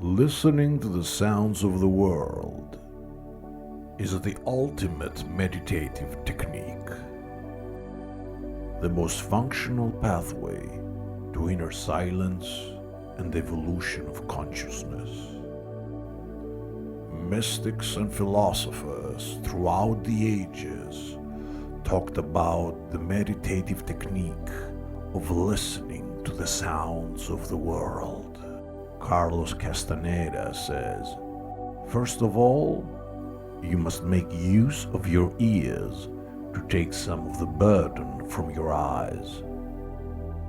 Listening to the sounds of the world is the ultimate meditative technique, the most functional pathway to inner silence and evolution of consciousness. Mystics and philosophers throughout the ages talked about the meditative technique of listening to the sounds of the world. Carlos Castaneda says, first of all, you must make use of your ears to take some of the burden from your eyes.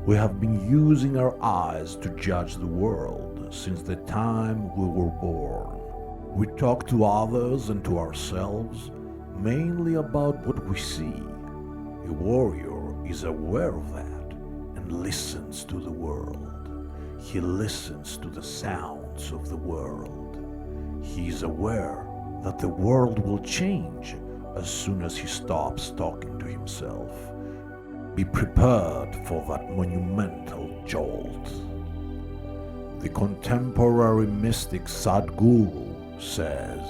We have been using our eyes to judge the world since the time we were born. We talk to others and to ourselves mainly about what we see. A warrior is aware of that and listens to the world. He listens to the sounds of the world. He is aware that the world will change as soon as he stops talking to himself. Be prepared for that monumental jolt. The contemporary mystic Sadhguru says,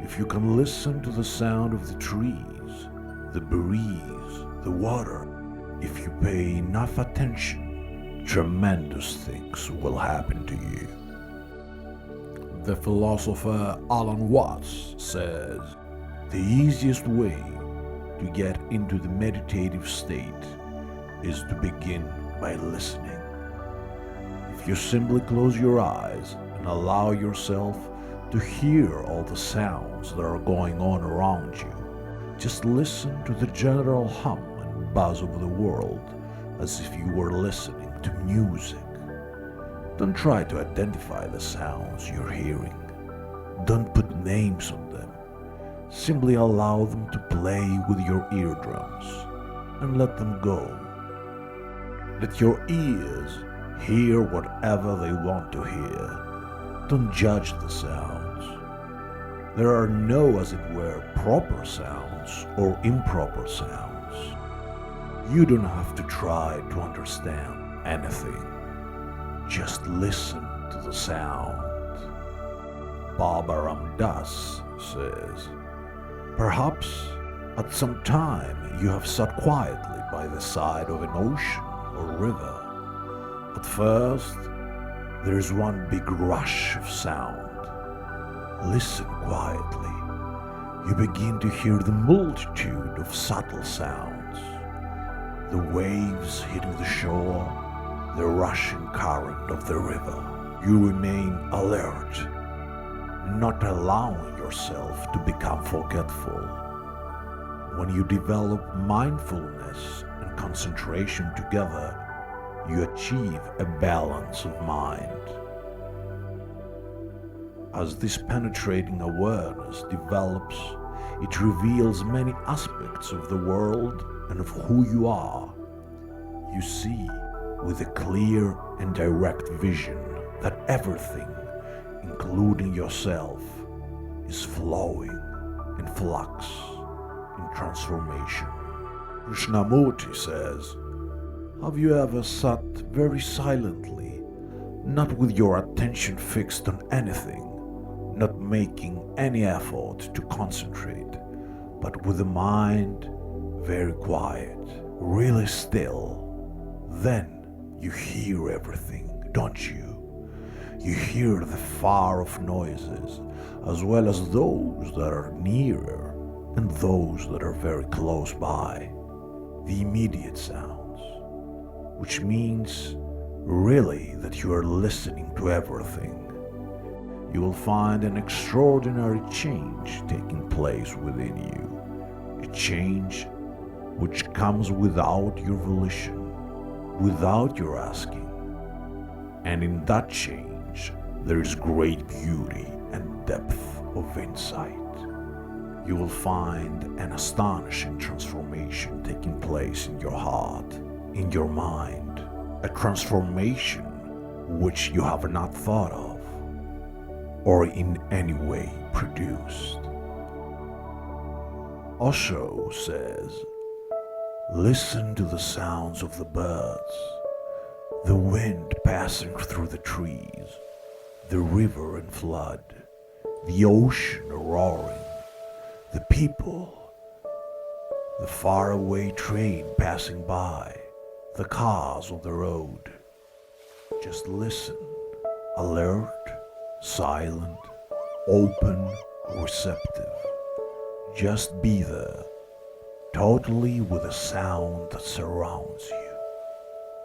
if you can listen to the sound of the trees, the breeze, the water, if you pay enough attention, tremendous things will happen to you. The philosopher Alan Watts says, the easiest way to get into the meditative state is to begin by listening. If you simply close your eyes and allow yourself to hear all the sounds that are going on around you, just listen to the general hum and buzz of the world as if you were listening to music. Don't try to identify the sounds you're hearing. Don't put names on them. Simply allow them to play with your eardrums and let them go. Let your ears hear whatever they want to hear. Don't judge the sounds. There are no, as it were, proper sounds or improper sounds. You don't have to try to understand anything. Just listen to the sound. Baba Ram Das says, perhaps at some time you have sat quietly by the side of an ocean or river. At first, there is one big rush of sound. Listen quietly. You begin to hear the multitude of subtle sounds. The waves hitting the shore, the rushing current of the river. You remain alert, not allowing yourself to become forgetful. When you develop mindfulness and concentration together, you achieve a balance of mind. As this penetrating awareness develops, it reveals many aspects of the world and of who you are. You see with a clear and direct vision that everything, including yourself, is flowing in flux, in transformation. Krishnamurti says, have you ever sat very silently, not with your attention fixed on anything, not making any effort to concentrate, but with the mind very quiet, really still? Then you hear everything, don't you? You hear the far-off noises, as well as those that are nearer and those that are very close by, the immediate sounds, which means really that you are listening to everything. You will find an extraordinary change taking place within you, a change which comes without your volition, without your asking. And in that change, there is great beauty and depth of insight. You will find an astonishing transformation taking place in your heart, in your mind, a transformation which you have not thought of or in any way produced. Osho says, listen to the sounds of the birds, the wind passing through the trees, the river in flood, the ocean roaring, the people, the faraway train passing by, the cars on the road. Just listen, alert, silent, open, receptive. Just be there, totally with the sound that surrounds you.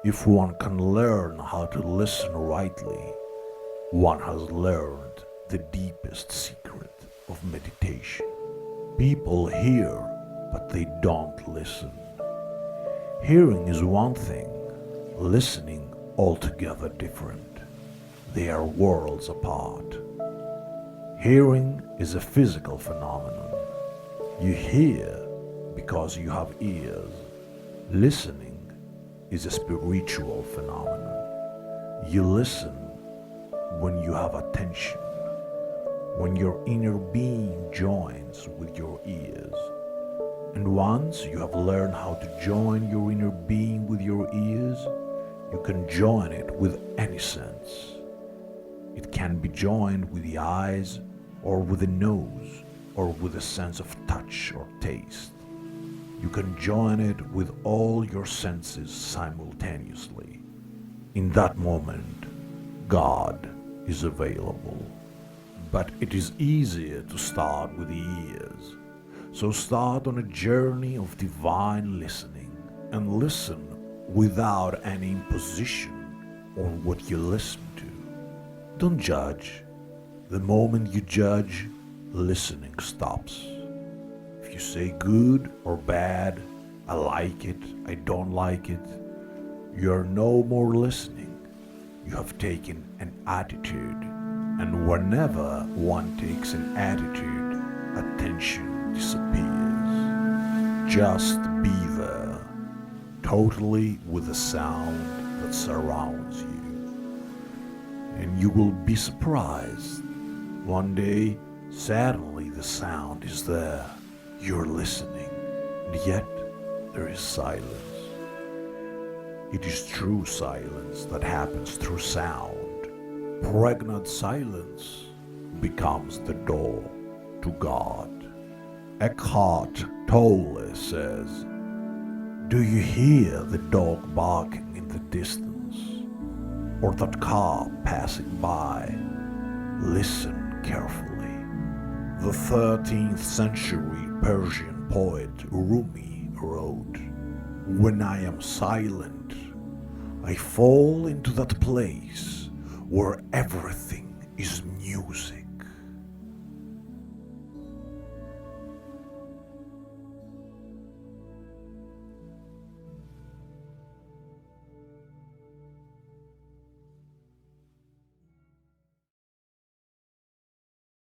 If one can learn how to listen rightly, one has learned the deepest secret of meditation. People hear, but they don't listen. Hearing is one thing, listening altogether different. They are worlds apart. Hearing is a physical phenomenon. You hear because you have ears. Listening is a spiritual phenomenon. You listen when you have attention, when your inner being joins with your ears. And once you have learned how to join your inner being with your ears, you can join it with any sense. It can be joined with the eyes, or with the nose, or with a sense of touch or taste. You can join it with all your senses simultaneously. In that moment, God is available. But it is easier to start with the ears. So start on a journey of divine listening, and listen without any imposition on what you listen to. Don't judge. The moment you judge, listening stops. If you say good or bad, I like it, I don't like it, you are no more listening. You have taken an attitude. And whenever one takes an attitude, attention disappears. Just be there, totally with the sound that surrounds you. And you will be surprised. One day, suddenly the sound is there. You're listening, and yet there is silence. It is true silence that happens through sound. Pregnant silence becomes the door to God. Eckhart Tolle says, "Do you hear the dog barking in the distance, or that car passing by? Listen carefully." The 13th century Persian poet Rumi wrote, "When I am silent, I fall into that place where everything is music."